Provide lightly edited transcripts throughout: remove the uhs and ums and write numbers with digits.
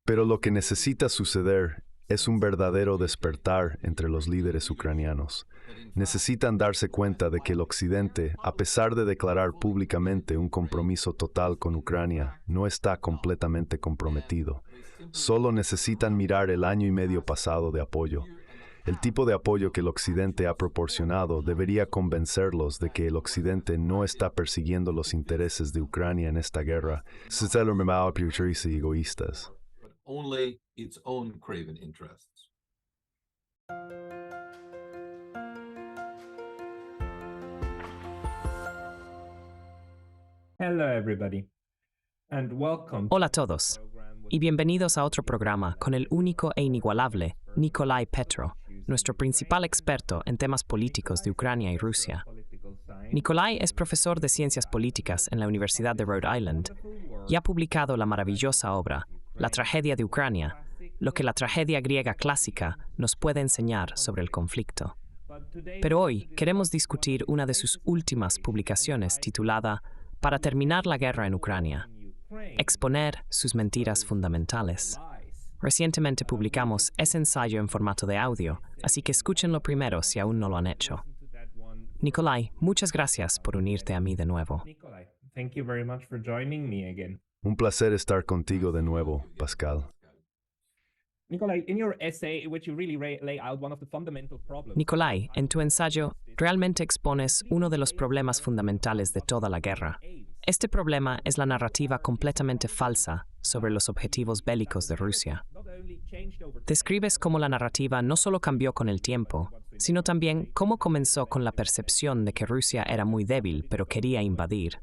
Pero lo que necesita suceder es un verdadero despertar entre los líderes ucranianos. Necesitan darse cuenta de que el Occidente, a pesar de declarar públicamente un compromiso total con Ucrania, no está completamente comprometido. Solo necesitan mirar el año y medio pasado de apoyo. El tipo de apoyo que el Occidente ha proporcionado debería convencerlos de que el Occidente no está persiguiendo los intereses de Ucrania en esta guerra. Egoístas. Only its own craven interests. Hello everybody, and welcome. Hola a todos, y bienvenidos a otro programa con el único e inigualable Nikolai Petro, nuestro principal experto en temas políticos de Ucrania y Rusia. Nikolai es profesor de Ciencias Políticas en la Universidad de Rhode Island y ha publicado la maravillosa obra La tragedia de Ucrania, lo que la tragedia griega clásica nos puede enseñar sobre el conflicto. Pero hoy queremos discutir una de sus últimas publicaciones titulada Para terminar la guerra en Ucrania, exponer sus mentiras fundamentales. Recientemente publicamos ese ensayo en formato de audio, así que escúchenlo primero si aún no lo han hecho. Nikolai, muchas gracias por unirte a mí de nuevo. Thank you very much for joining me again. Un placer estar contigo de nuevo, Pascal. Nikolai, in your essay, in which you really lay out one of the fundamental problems. Nikolai, en tu ensayo, realmente expones uno de los problemas fundamentales de toda la guerra. Este problema es la narrativa completamente falsa sobre los objetivos bélicos de Rusia. Describes cómo la narrativa no solo cambió con el tiempo, sino también cómo comenzó con la percepción de que Rusia era muy débil pero quería invadir.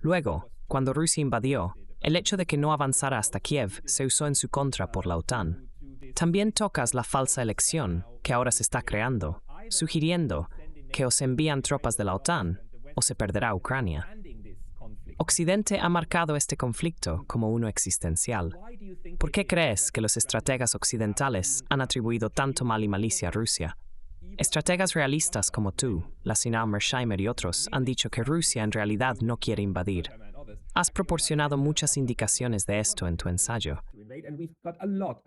Luego, cuando Rusia invadió, el hecho de que no avanzara hasta Kiev se usó en su contra por la OTAN. También tocas la falsa elección que ahora se está creando, sugiriendo que o se envían tropas de la OTAN o se perderá Ucrania. Occidente ha marcado este conflicto como uno existencial. ¿Por qué crees que los estrategas occidentales han atribuido tanto mal y malicia a Rusia? Estrategas realistas como tú, Lassinann Mearsheimer y otros, han dicho que Rusia en realidad no quiere invadir. Has proporcionado muchas indicaciones de esto en tu ensayo. And we've got a lot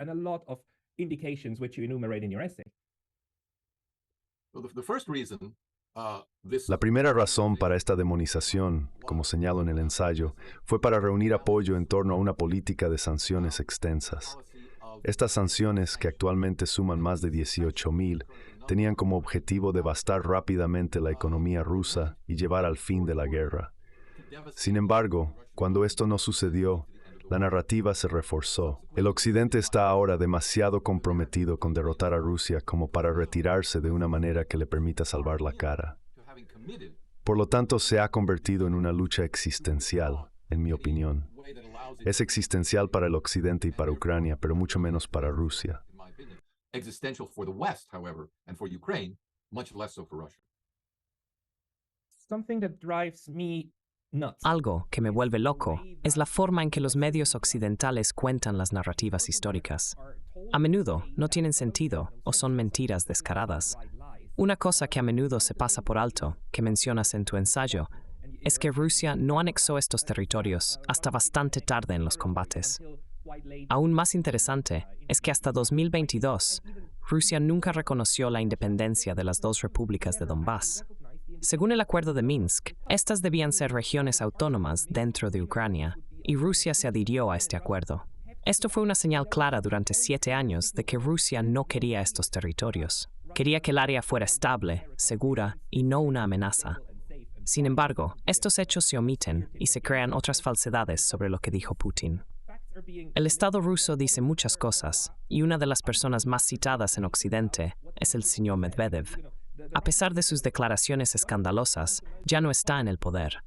of indications which you enumerate in your essay. Well, the first reason, La primera razón para esta demonización, como señalo en el ensayo, fue para reunir apoyo en torno a una política de sanciones extensas. Estas sanciones, que actualmente suman más de 18,000, tenían como objetivo devastar rápidamente la economía rusa y llevar al fin de la guerra. Sin embargo, cuando esto no sucedió, la narrativa se reforzó. El Occidente está ahora demasiado comprometido con derrotar a Rusia como para retirarse de una manera que le permita salvar la cara. Por lo tanto, se ha convertido en una lucha existencial, en mi opinión. Es existencial para el Occidente y para Ucrania, pero mucho menos para Rusia. existential for the West, however, and for Ukraine, much less so for Russia. Something that drives me nuts. Algo que me vuelve loco es la forma en que los medios occidentales cuentan las narrativas históricas. A menudo no tienen sentido o son mentiras descaradas. Una cosa que a menudo se pasa por alto, que mencionas en tu ensayo, es que Rusia no anexó estos territorios hasta bastante tarde en los combates. Aún más interesante es que hasta 2022, Rusia nunca reconoció la independencia de las dos repúblicas de Donbass. Según el Acuerdo de Minsk, estas debían ser regiones autónomas dentro de Ucrania, y Rusia se adhirió a este acuerdo. Esto fue una señal clara durante 7 años de que Rusia no quería estos territorios. Quería que el área fuera estable, segura y no una amenaza. Sin embargo, estos hechos se omiten y se crean otras falsedades sobre lo que dijo Putin. El Estado ruso dice muchas cosas, y una de las personas más citadas en Occidente es el señor Medvedev. A pesar de sus declaraciones escandalosas, ya no está en el poder.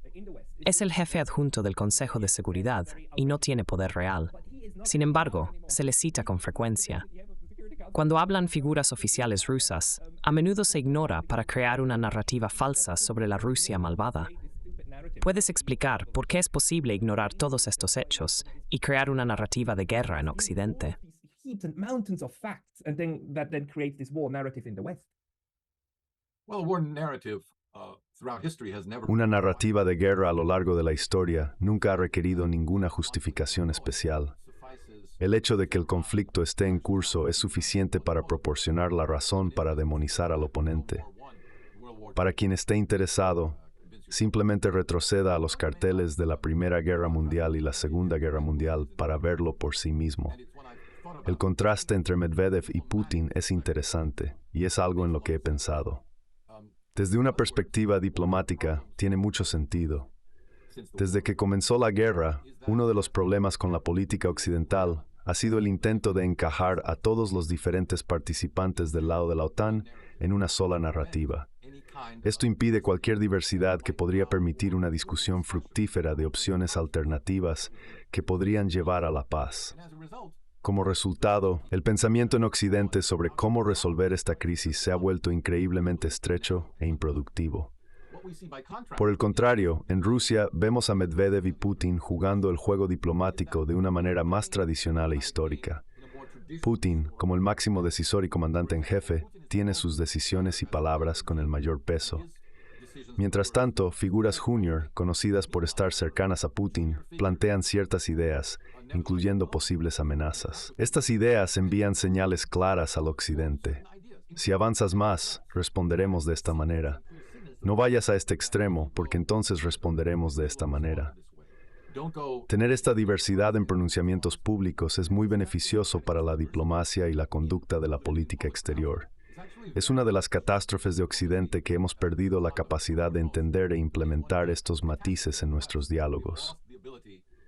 Es el jefe adjunto del Consejo de Seguridad y no tiene poder real. Sin embargo, se le cita con frecuencia. Cuando hablan figuras oficiales rusas, a menudo se ignora para crear una narrativa falsa sobre la Rusia malvada. ¿Puedes explicar por qué es posible ignorar todos estos hechos y crear una narrativa de guerra en Occidente? Well, the war narrative throughout history has never Una narrativa de guerra a lo largo de la historia nunca ha requerido ninguna justificación especial. El hecho de que el conflicto esté en curso es suficiente para proporcionar la razón para demonizar al oponente. Para quien esté interesado, simplemente retroceda a los carteles de la Primera Guerra Mundial y la Segunda Guerra Mundial para verlo por sí mismo. El contraste entre Medvedev y Putin es interesante, y es algo en lo que he pensado. Desde una perspectiva diplomática, tiene mucho sentido. Desde que comenzó la guerra, uno de los problemas con la política occidental ha sido el intento de encajar a todos los diferentes participantes del lado de la OTAN en una sola narrativa. Esto impide cualquier diversidad que podría permitir una discusión fructífera de opciones alternativas que podrían llevar a la paz. Como resultado, el pensamiento en Occidente sobre cómo resolver esta crisis se ha vuelto increíblemente estrecho e improductivo. Por el contrario, en Rusia vemos a Medvedev y Putin jugando el juego diplomático de una manera más tradicional e histórica. Putin, como el máximo decisor y comandante en jefe, tiene sus decisiones y palabras con el mayor peso. Mientras tanto, figuras junior, conocidas por estar cercanas a Putin, plantean ciertas ideas, incluyendo posibles amenazas. Estas ideas envían señales claras al Occidente. Si avanzas más, responderemos de esta manera. No vayas a este extremo, porque entonces responderemos de esta manera. Tener esta diversidad en pronunciamientos públicos es muy beneficioso para la diplomacia y la conducta de la política exterior. Es una de las catástrofes de Occidente que hemos perdido la capacidad de entender e implementar estos matices en nuestros diálogos.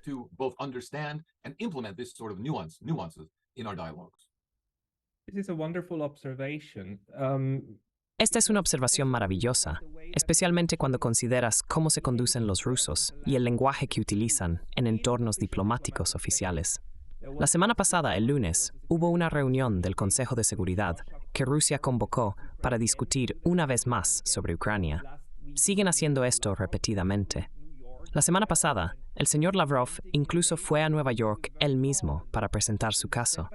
to both understand and implement this sort of nuances in our dialogues. This is a wonderful observation. Esta es una observación maravillosa, especialmente cuando consideras cómo se conducen los rusos y el lenguaje que utilizan en entornos diplomáticos oficiales. La semana pasada, el lunes, hubo una reunión del Consejo de Seguridad que Rusia convocó para discutir una vez más sobre Ucrania. Siguen haciendo esto repetidamente. La semana pasada, el señor Lavrov incluso fue a Nueva York él mismo para presentar su caso.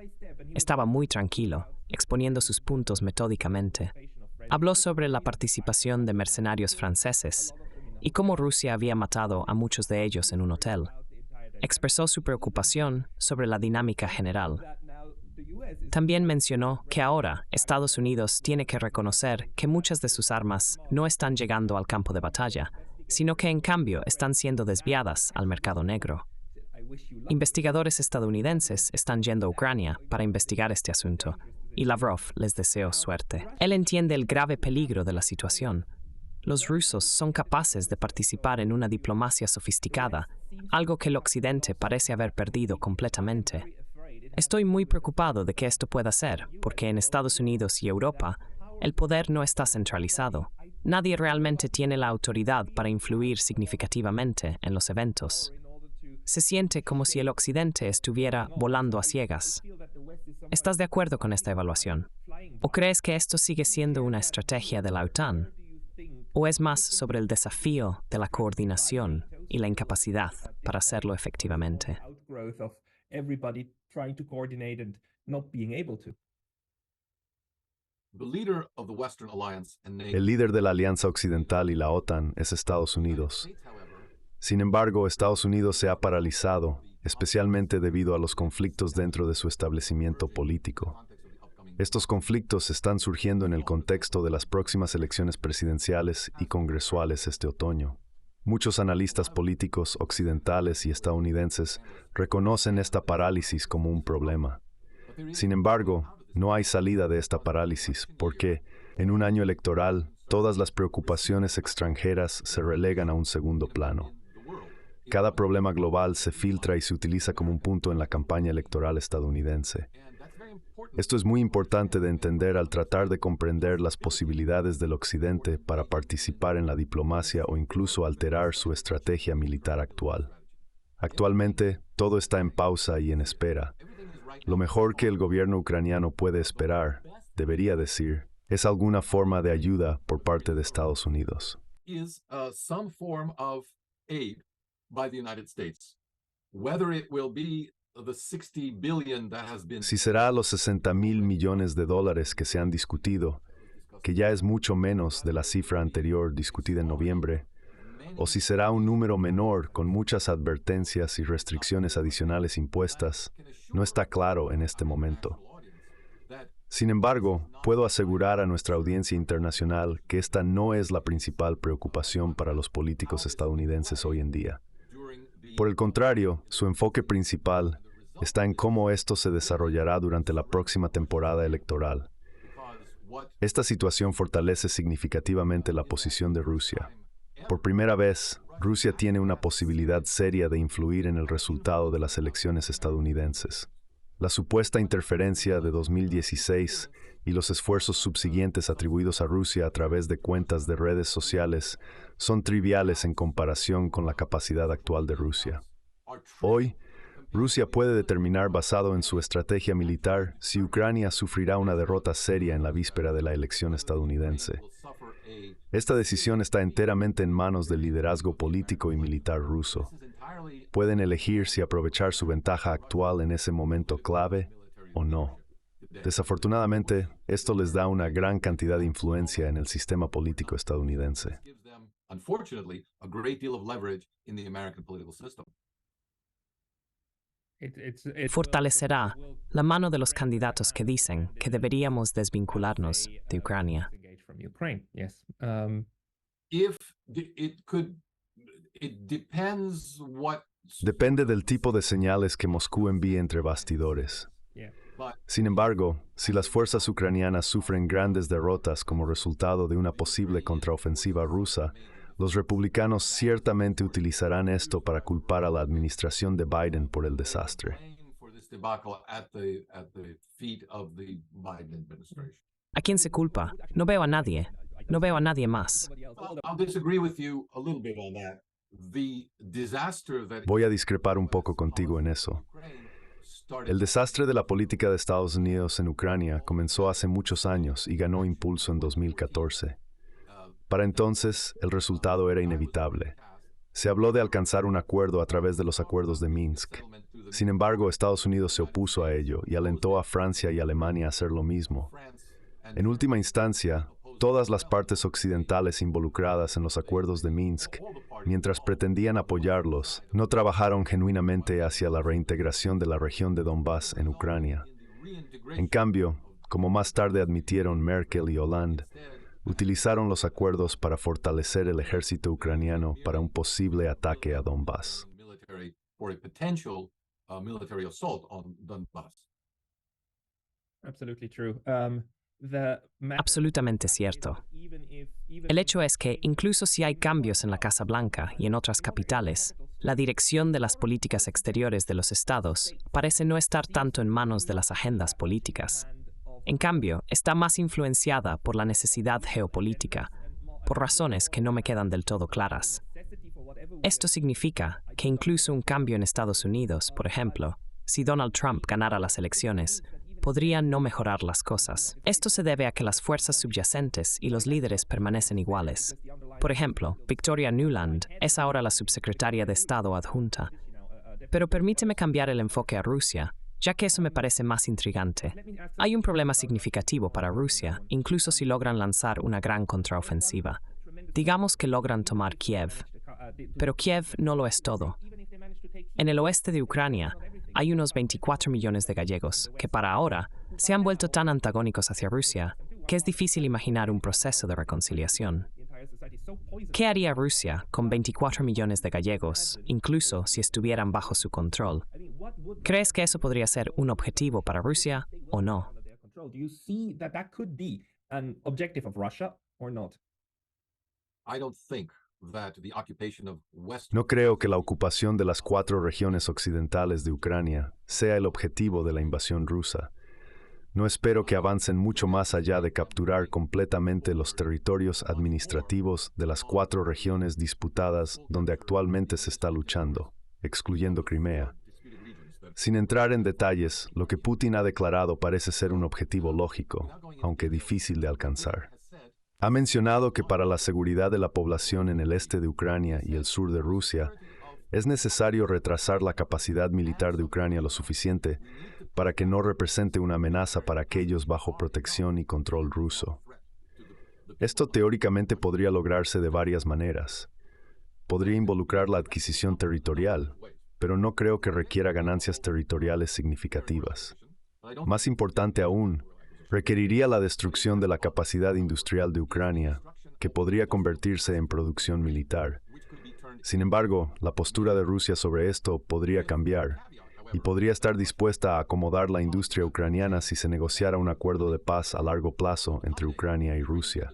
Estaba muy tranquilo, exponiendo sus puntos metódicamente. Habló sobre la participación de mercenarios franceses y cómo Rusia había matado a muchos de ellos en un hotel. Expresó su preocupación sobre la dinámica general. También mencionó que ahora Estados Unidos tiene que reconocer que muchas de sus armas no están llegando al campo de batalla, sino que en cambio están siendo desviadas al mercado negro. Investigadores estadounidenses están yendo a Ucrania para investigar este asunto, y Lavrov les deseó suerte. Él entiende el grave peligro de la situación. Los rusos son capaces de participar en una diplomacia sofisticada, algo que el Occidente parece haber perdido completamente. Estoy muy preocupado de que esto pueda ser, porque en Estados Unidos y Europa, el poder no está centralizado. Nadie realmente tiene la autoridad para influir significativamente en los eventos. Se siente como si el Occidente estuviera volando a ciegas. ¿Estás de acuerdo con esta evaluación? ¿O crees que esto sigue siendo una estrategia de la OTAN? ¿O es más sobre el desafío de la coordinación y la incapacidad para hacerlo efectivamente? El líder de la Alianza Occidental y la OTAN es Estados Unidos. Sin embargo, Estados Unidos se ha paralizado, especialmente debido a los conflictos dentro de su establecimiento político. Estos conflictos están surgiendo en el contexto de las próximas elecciones presidenciales y congresuales este otoño. Muchos analistas políticos occidentales y estadounidenses reconocen esta parálisis como un problema. Sin embargo, no hay salida de esta parálisis porque, en un año electoral, todas las preocupaciones extranjeras se relegan a un segundo plano. Cada problema global se filtra y se utiliza como un punto en la campaña electoral estadounidense. Esto es muy importante de entender al tratar de comprender las posibilidades del Occidente para participar en la diplomacia o incluso alterar su estrategia militar actual. Actualmente, todo está en pausa y en espera. Lo mejor que el gobierno ucraniano puede esperar, debería decir, es alguna forma de ayuda por parte de Estados Unidos. Some form of aid by the United States. Whether it will be the 60 billion that has been Si será los $60,000 millones que se han discutido, que ya es mucho menos de la cifra anterior discutida en noviembre, o si será un número menor con muchas advertencias y restricciones adicionales impuestas, no está claro en este momento. Sin embargo, puedo asegurar a nuestra audiencia internacional que esta no es la principal preocupación para los políticos estadounidenses hoy en día. Por el contrario, su enfoque principal está en cómo esto se desarrollará durante la próxima temporada electoral. Esta situación fortalece significativamente la posición de Rusia. Por primera vez, Rusia tiene una posibilidad seria de influir en el resultado de las elecciones estadounidenses. La supuesta interferencia de 2016 y los esfuerzos subsiguientes atribuidos a Rusia a través de cuentas de redes sociales son triviales en comparación con la capacidad actual de Rusia. Hoy, Rusia puede determinar basado en su estrategia militar si Ucrania sufrirá una derrota seria en la víspera de la elección estadounidense. Esta decisión está enteramente en manos del liderazgo político y militar ruso. Pueden elegir si aprovechar su ventaja actual en ese momento clave o no. Desafortunadamente, esto les da una gran cantidad de influencia en el sistema político estadounidense. Fortalecerá la mano de los candidatos que dicen que deberíamos desvincularnos de Ucrania. Depende del tipo de señales que Moscú envíe entre bastidores. Sin embargo, si las fuerzas ucranianas sufren grandes derrotas como resultado de una posible contraofensiva rusa, los republicanos ciertamente utilizarán esto para culpar a la administración de Biden por el desastre. ¿A quién se culpa? No veo a nadie. No veo a nadie más. Voy a discrepar un poco contigo en eso. El desastre de la política de Estados Unidos en Ucrania comenzó hace muchos años y ganó impulso en 2014. Para entonces, el resultado era inevitable. Se habló de alcanzar un acuerdo a través de los acuerdos de Minsk. Sin embargo, Estados Unidos se opuso a ello y alentó a Francia y Alemania a hacer lo mismo. En última instancia, todas las partes occidentales involucradas en los acuerdos de Minsk, mientras pretendían apoyarlos, no trabajaron genuinamente hacia la reintegración de la región de Donbass en Ucrania. En cambio, como más tarde admitieron Merkel y Hollande, utilizaron los acuerdos para fortalecer el ejército ucraniano para un posible ataque a Donbass. Absolutamente cierto. El hecho es que, incluso si hay cambios en la Casa Blanca y en otras capitales, la dirección de las políticas exteriores de los estados parece no estar tanto en manos de las agendas políticas. En cambio, está más influenciada por la necesidad geopolítica, por razones que no me quedan del todo claras. Esto significa que incluso un cambio en Estados Unidos, por ejemplo, si Donald Trump ganara las elecciones, podría no mejorar las cosas. Esto se debe a que las fuerzas subyacentes y los líderes permanecen iguales. Por ejemplo, Victoria Nuland es ahora la subsecretaria de Estado adjunta. Pero permíteme cambiar el enfoque a Rusia, ya que eso me parece más intrigante. Hay un problema significativo para Rusia, incluso si logran lanzar una gran contraofensiva. Digamos que logran tomar Kiev. Pero Kiev no lo es todo. En el oeste de Ucrania hay unos 24 millones de gallegos que para ahora se han vuelto tan antagónicos hacia Rusia que es difícil imaginar un proceso de reconciliación. ¿Qué haría Rusia con 24 millones de gallegos, incluso si estuvieran bajo su control? ¿Crees que eso podría ser un objetivo para Rusia o no? No creo que la ocupación de las 4 regiones occidentales de Ucrania sea el objetivo de la invasión rusa. No espero que avancen mucho más allá de capturar completamente los territorios administrativos de las 4 regiones disputadas donde actualmente se está luchando, excluyendo Crimea. Sin entrar en detalles, lo que Putin ha declarado parece ser un objetivo lógico, aunque difícil de alcanzar. Ha mencionado que para la seguridad de la población en el este de Ucrania y el sur de Rusia, es necesario retrasar la capacidad militar de Ucrania lo suficiente para que no represente una amenaza para aquellos bajo protección y control ruso. Esto teóricamente podría lograrse de varias maneras. Podría involucrar la adquisición territorial, pero no creo que requiera ganancias territoriales significativas. Más importante aún, requeriría la destrucción de la capacidad industrial de Ucrania, que podría convertirse en producción militar. Sin embargo, la postura de Rusia sobre esto podría cambiar, y podría estar dispuesta a acomodar la industria ucraniana si se negociara un acuerdo de paz a largo plazo entre Ucrania y Rusia.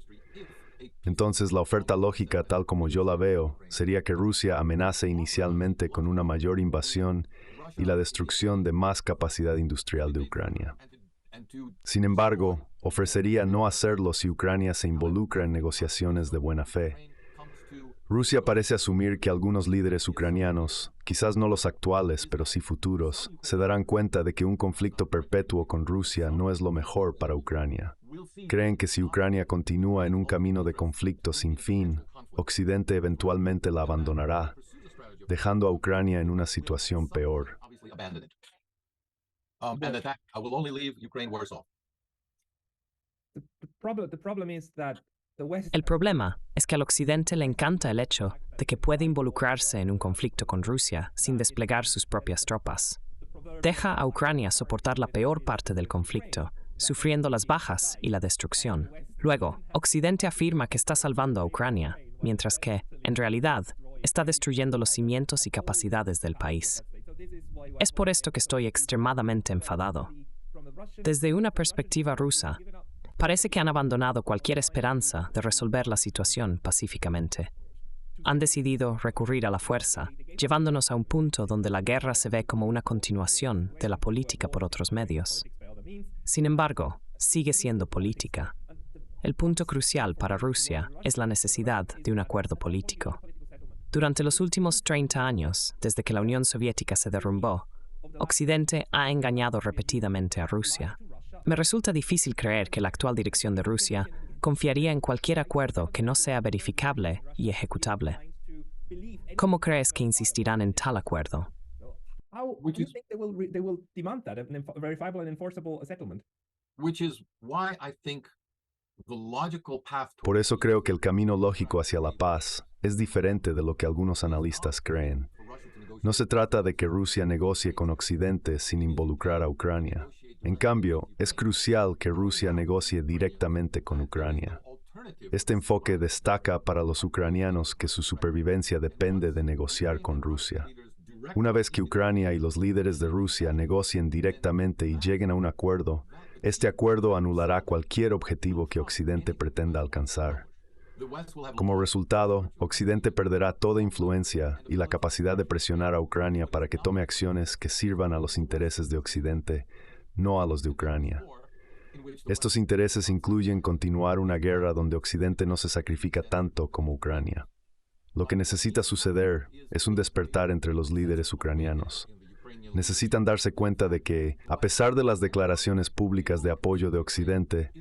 Entonces, la oferta lógica, tal como yo la veo, sería que Rusia amenace inicialmente con una mayor invasión y la destrucción de más capacidad industrial de Ucrania. Sin embargo, ofrecería no hacerlo si Ucrania se involucra en negociaciones de buena fe. Rusia parece asumir que algunos líderes ucranianos, quizás no los actuales, pero sí futuros, se darán cuenta de que un conflicto perpetuo con Rusia no es lo mejor para Ucrania. Creen que si Ucrania continúa en un camino de conflicto sin fin, Occidente eventualmente la abandonará, dejando a Ucrania en una situación peor. El problema es que al Occidente le encanta el hecho de que puede involucrarse en un conflicto con Rusia sin desplegar sus propias tropas. Deja a Ucrania soportar la peor parte del conflicto, sufriendo las bajas y la destrucción. Luego, Occidente afirma que está salvando a Ucrania, mientras que, en realidad, está destruyendo los cimientos y capacidades del país. Es por esto que estoy extremadamente enfadado. Desde una perspectiva rusa, parece que han abandonado cualquier esperanza de resolver la situación pacíficamente. Han decidido recurrir a la fuerza, llevándonos a un punto donde la guerra se ve como una continuación de la política por otros medios. Sin embargo, sigue siendo política. El punto crucial para Rusia es la necesidad de un acuerdo político. Durante los últimos 30 años, desde que la Unión Soviética se derrumbó, Occidente ha engañado repetidamente a Rusia. Me resulta difícil creer que la actual dirección de Rusia confiaría en cualquier acuerdo que no sea verificable y ejecutable. ¿Cómo crees que insistirán en tal acuerdo? Por eso creo que el camino lógico hacia la paz es diferente de lo que algunos analistas creen. No se trata de que Rusia negocie con Occidente sin involucrar a Ucrania. En cambio, es crucial que Rusia negocie directamente con Ucrania. Este enfoque destaca para los ucranianos que su supervivencia depende de negociar con Rusia. Una vez que Ucrania y los líderes de Rusia negocien directamente y lleguen a un acuerdo, este acuerdo anulará cualquier objetivo que Occidente pretenda alcanzar. Como resultado, Occidente perderá toda influencia y la capacidad de presionar a Ucrania para que tome acciones que sirvan a los intereses de Occidente, no a los de Ucrania. Estos intereses incluyen continuar una guerra donde Occidente no se sacrifica tanto como Ucrania. Lo que necesita suceder es un despertar entre los líderes ucranianos. Necesitan darse cuenta de que, a pesar de las declaraciones públicas de apoyo de Occidente,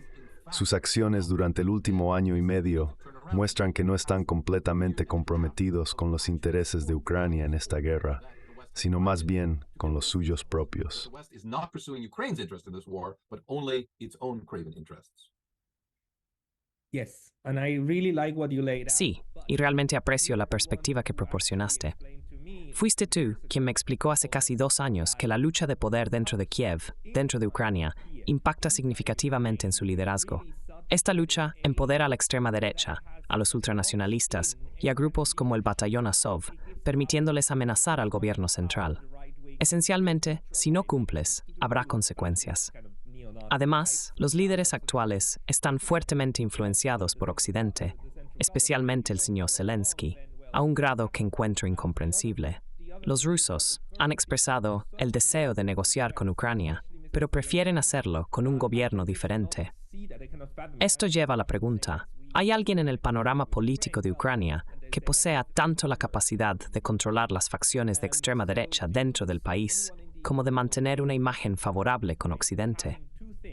sus acciones durante el último año y medio muestran que no están completamente comprometidos con los intereses de Ucrania en esta guerra, sino más bien con los suyos propios. Sí, y realmente aprecio la perspectiva que proporcionaste. Fuiste tú quien me explicó hace casi 2 años que la lucha de poder dentro de Kiev, dentro de Ucrania, impacta significativamente en su liderazgo. Esta lucha empodera a la extrema derecha, a los ultranacionalistas y a grupos como el Batallón Azov, permitiéndoles amenazar al gobierno central. Esencialmente, si no cumples, habrá consecuencias. Además, los líderes actuales están fuertemente influenciados por Occidente, especialmente el señor Zelensky, a un grado que encuentro incomprensible. Los rusos han expresado el deseo de negociar con Ucrania, pero prefieren hacerlo con un gobierno diferente. Esto lleva a la pregunta: ¿hay alguien en el panorama político de Ucrania que posea tanto la capacidad de controlar las facciones de extrema derecha dentro del país como de mantener una imagen favorable con Occidente?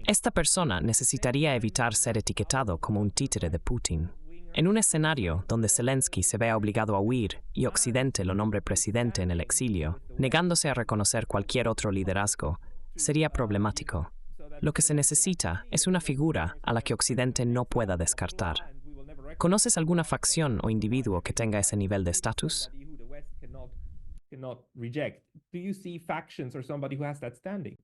Esta persona necesitaría evitar ser etiquetado como un títere de Putin. En un escenario donde Zelensky se vea obligado a huir y Occidente lo nombre presidente en el exilio, negándose a reconocer cualquier otro liderazgo, sería problemático. Lo que se necesita es una figura a la que Occidente no pueda descartar. ¿Conoces alguna facción o individuo que tenga ese nivel de estatus? Who the West cannot reject. Do you see factions or somebody who has that standing?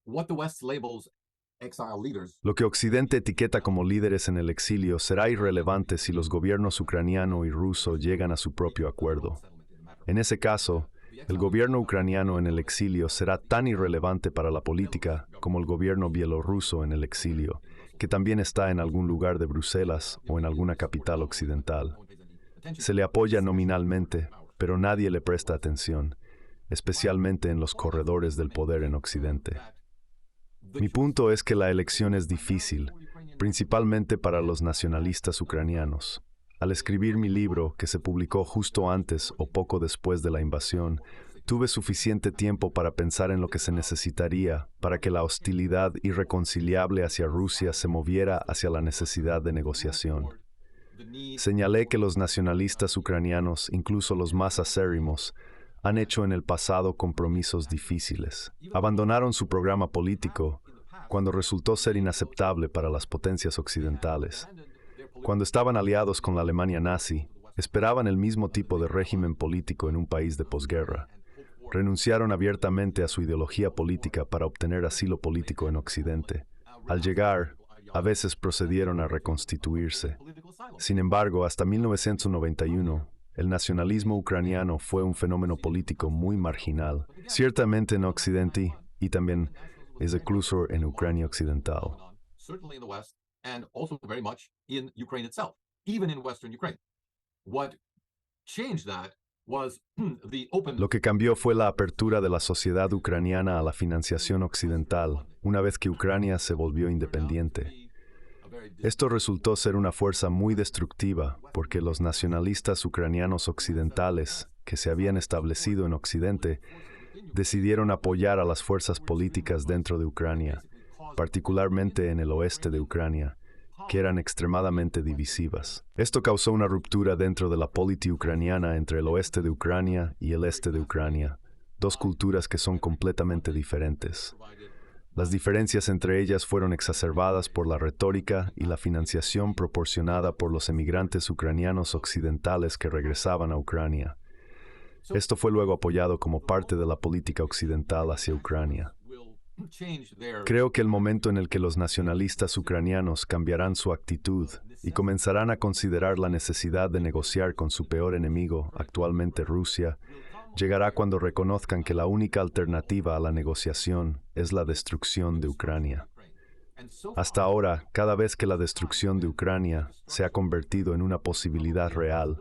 What the West labels exile leaders Lo que Occidente etiqueta como líderes en el exilio será irrelevante si los gobiernos ucraniano y ruso llegan a su propio acuerdo. En ese caso, el gobierno ucraniano en el exilio será tan irrelevante para la política como el gobierno bielorruso en el exilio, que también está en algún lugar de Bruselas o en alguna capital occidental. Se le apoya nominalmente, pero nadie le presta atención, especialmente en los corredores del poder en Occidente. Mi punto es que la elección es difícil, principalmente para los nacionalistas ucranianos. Al escribir mi libro, que se publicó justo antes o poco después de la invasión, tuve suficiente tiempo para pensar en lo que se necesitaría para que la hostilidad irreconciliable hacia Rusia se moviera hacia la necesidad de negociación. Señalé que los nacionalistas ucranianos, incluso los más acérrimos, han hecho en el pasado compromisos difíciles. Abandonaron su programa político cuando resultó ser inaceptable para las potencias occidentales. Cuando estaban aliados con la Alemania nazi, esperaban el mismo tipo de régimen político en un país de posguerra. Renunciaron abiertamente a su ideología política para obtener asilo político en Occidente. Al llegar, a veces procedieron a reconstituirse. Sin embargo, hasta 1991, el nacionalismo ucraniano fue un fenómeno político muy marginal, ciertamente en Occidente y también es incluso en Ucrania occidental. certainly in the West, and also very much in Ukraine itself, even in Western Ukraine. What changed that was the open... Lo que cambió fue la apertura de la sociedad ucraniana a la financiación occidental, una vez que Ucrania se volvió independiente. Esto resultó ser una fuerza muy destructiva, porque los nacionalistas ucranianos occidentales, que se habían establecido en Occidente, decidieron apoyar a las fuerzas políticas dentro de Ucrania, particularmente en el oeste de Ucrania, que eran extremadamente divisivas. Esto causó una ruptura dentro de la política ucraniana entre el oeste de Ucrania y el este de Ucrania, dos culturas que son completamente diferentes. Las diferencias entre ellas fueron exacerbadas por la retórica y la financiación proporcionada por los emigrantes ucranianos occidentales que regresaban a Ucrania. Esto fue luego apoyado como parte de la política occidental hacia Ucrania. Creo que el momento en el que los nacionalistas ucranianos cambiarán su actitud y comenzarán a considerar la necesidad de negociar con su peor enemigo, actualmente Rusia, llegará cuando reconozcan que la única alternativa a la negociación es la destrucción de Ucrania. Hasta ahora, cada vez que la destrucción de Ucrania se ha convertido en una posibilidad real,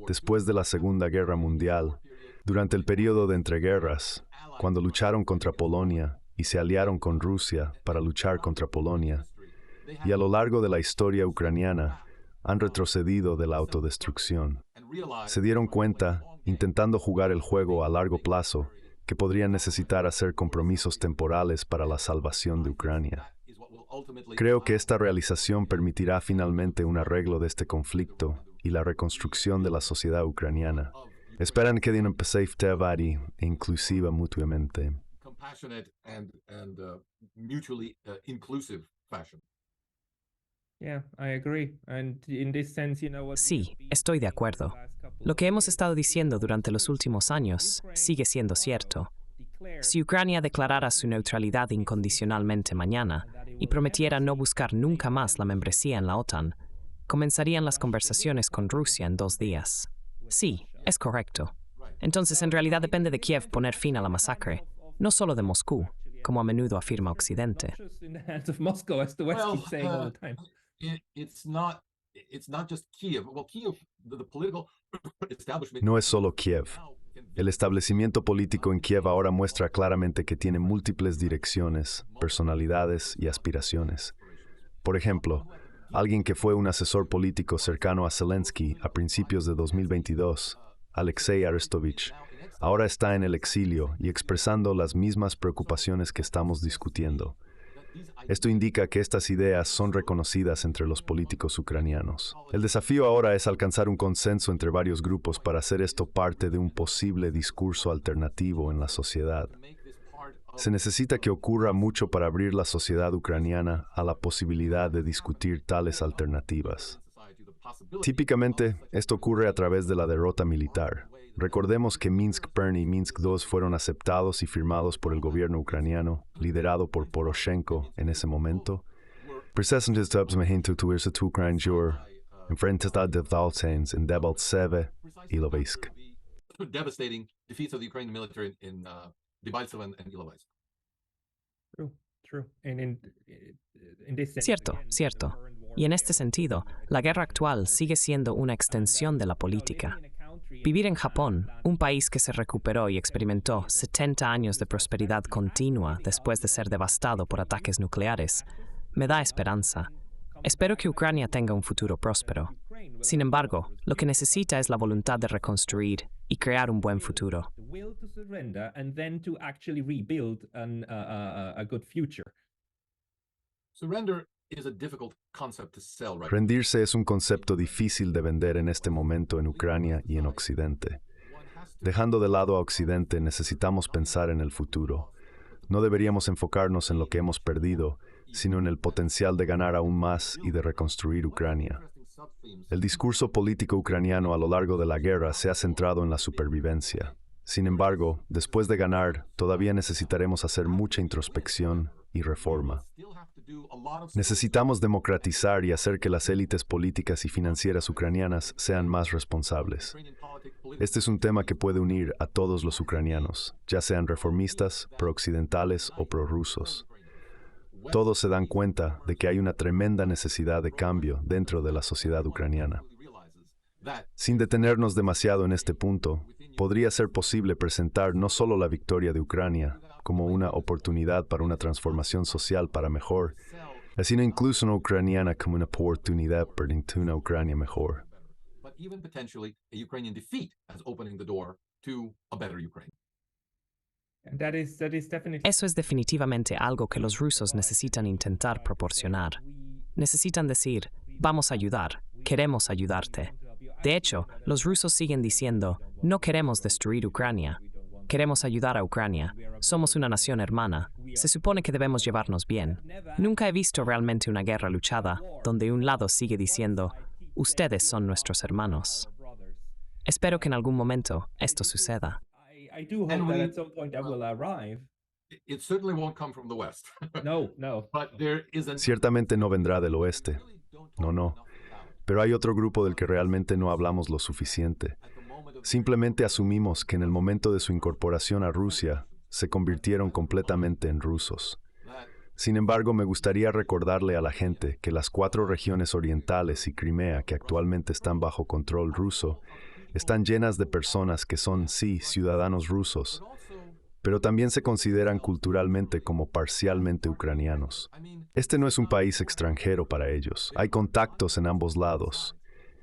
después de la Segunda Guerra Mundial, durante el período de entreguerras, cuando lucharon contra Polonia y se aliaron con Rusia para luchar contra Polonia, y a lo largo de la historia ucraniana, han retrocedido de la autodestrucción. Se dieron cuenta, intentando jugar el juego a largo plazo, que podrían necesitar hacer compromisos temporales para la salvación de Ucrania. Creo que esta realización permitirá finalmente un arreglo de este conflicto y la reconstrucción de la sociedad ucraniana. Esperan que den e inclusiva mutuamente. compassionate and mutually inclusive fashion. Yeah, I agree. And in this sense, you know what... Sí, estoy de acuerdo. Lo que hemos estado diciendo durante los últimos años sigue siendo cierto. Si Ucrania declarara su neutralidad incondicionalmente mañana y prometiera no buscar nunca más la membresía en la OTAN, comenzarían las conversaciones con Rusia en 2 días. Sí, es correcto. Entonces, en realidad depende de Kiev poner fin a la masacre, no solo de Moscú, como a menudo afirma Occidente. Just in the hands of Moscow, as the West keeps saying all the time. It's not just Kiev. Well, Kiev, the political establishment... No es solo Kiev. El establecimiento político en Kiev ahora muestra claramente que tiene múltiples direcciones, personalidades y aspiraciones. Por ejemplo, alguien que fue un asesor político cercano a Zelensky a principios de 2022, Alexei Arestovich, ahora está en el exilio y expresando las mismas preocupaciones que estamos discutiendo. Esto indica que estas ideas son reconocidas entre los políticos ucranianos. El desafío ahora es alcanzar un consenso entre varios grupos para hacer esto parte de un posible discurso alternativo en la sociedad. Se necesita que ocurra mucho para abrir la sociedad ucraniana a la posibilidad de discutir tales alternativas. Típicamente, esto ocurre a través de la derrota militar. Recordemos que Minsk I y Minsk II fueron aceptados y firmados por el gobierno ucraniano, liderado por Poroshenko en ese momento. Presidentes de Ukraina enfrentan devastaciones en Debaltseve y Ilovaisk. Devastating defeats of the Ukrainian military in Debaltseve and Ilovaisk. True. In this sense, Cierto, again, cierto. the current Y en warfare este sentido, la guerra actual sigue siendo una extensión de la política. Vivir en Japón, un país que se recuperó y experimentó 70 años de prosperidad continua después de ser devastado por ataques nucleares, me da esperanza. Espero que Ucrania tenga un futuro próspero. Sin embargo, lo que necesita es la voluntad de reconstruir y crear un buen futuro. the will to surrender and then to actually rebuild a good future. Surrender is a difficult concept to sell right now. Rendirse es un concepto difícil de vender en este momento en Ucrania y en Occidente. Dejando de lado a Occidente, necesitamos pensar en el futuro. No deberíamos enfocarnos en lo que hemos perdido, sino en el potencial de ganar aún más y de reconstruir Ucrania. El discurso político ucraniano a lo largo de la guerra se ha centrado en la supervivencia. Sin embargo, después de ganar, todavía necesitaremos hacer mucha introspección y reforma. Necesitamos democratizar y hacer que las élites políticas y financieras ucranianas sean más responsables. Este es un tema que puede unir a todos los ucranianos, ya sean reformistas, prooccidentales o prorrusos. Todos se dan cuenta de que hay una tremenda necesidad de cambio dentro de la sociedad ucraniana. Sin detenernos demasiado en este punto, podría ser posible presentar no solo la victoria de Ucrania como una oportunidad para una transformación social para mejor, sino incluso una ucraniana como una oportunidad para una Ucrania mejor. But even potentially a Ukrainian defeat as opening the door to a better Ukraine. And that is definitely Eso es definitivamente algo que los rusos necesitan intentar proporcionar. Necesitan decir, vamos a ayudar, queremos ayudarte. De hecho, los rusos siguen diciendo, no queremos destruir Ucrania, queremos ayudar a Ucrania, somos una nación hermana, se supone que debemos llevarnos bien. Nunca he visto realmente una guerra luchada donde un lado sigue diciendo, ustedes son nuestros hermanos. Espero que en algún momento esto suceda. I do hope that at some point that will arrive. It certainly won't come from the West. No. But there is an Ciertamente no vendrá del oeste. No. Pero hay otro grupo del que realmente no hablamos lo suficiente. Simplemente asumimos que en el momento de su incorporación a Rusia, se convirtieron completamente en rusos. Sin embargo, me gustaría recordarle a la gente que las 4 regiones orientales y Crimea que actualmente están bajo control ruso están llenas de personas que son, sí, ciudadanos rusos, pero también se consideran culturalmente como parcialmente ucranianos. Este no es un país extranjero para ellos. Hay contactos en ambos lados.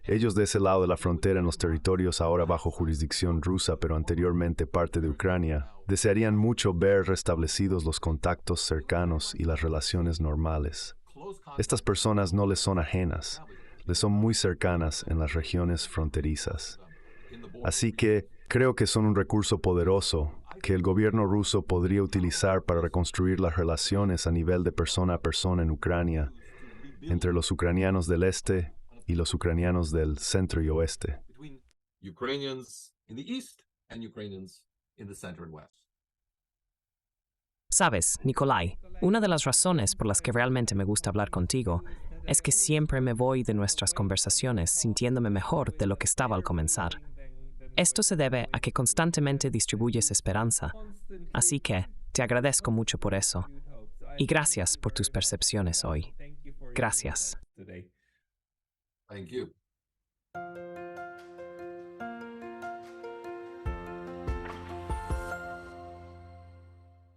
Ellos de ese lado de la frontera en los territorios ahora bajo jurisdicción rusa, pero anteriormente parte de Ucrania, desearían mucho ver restablecidos los contactos cercanos y las relaciones normales. Estas personas no les son ajenas, les son muy cercanas en las regiones fronterizas. Así que creo que son un recurso poderoso que el gobierno ruso podría utilizar para reconstruir las relaciones a nivel de persona a persona en Ucrania, entre los ucranianos del este y los ucranianos del centro y oeste. between Ukrainians in the east and Ukrainians in the center and west. Sabes, Nikolai, una de las razones por las que realmente me gusta hablar contigo es que siempre me voy de nuestras conversaciones sintiéndome mejor de lo que estaba al comenzar. Esto se debe a que constantemente distribuyes esperanza, así que te agradezco mucho por eso. Y gracias por tus percepciones hoy. Gracias. Today. Thank you.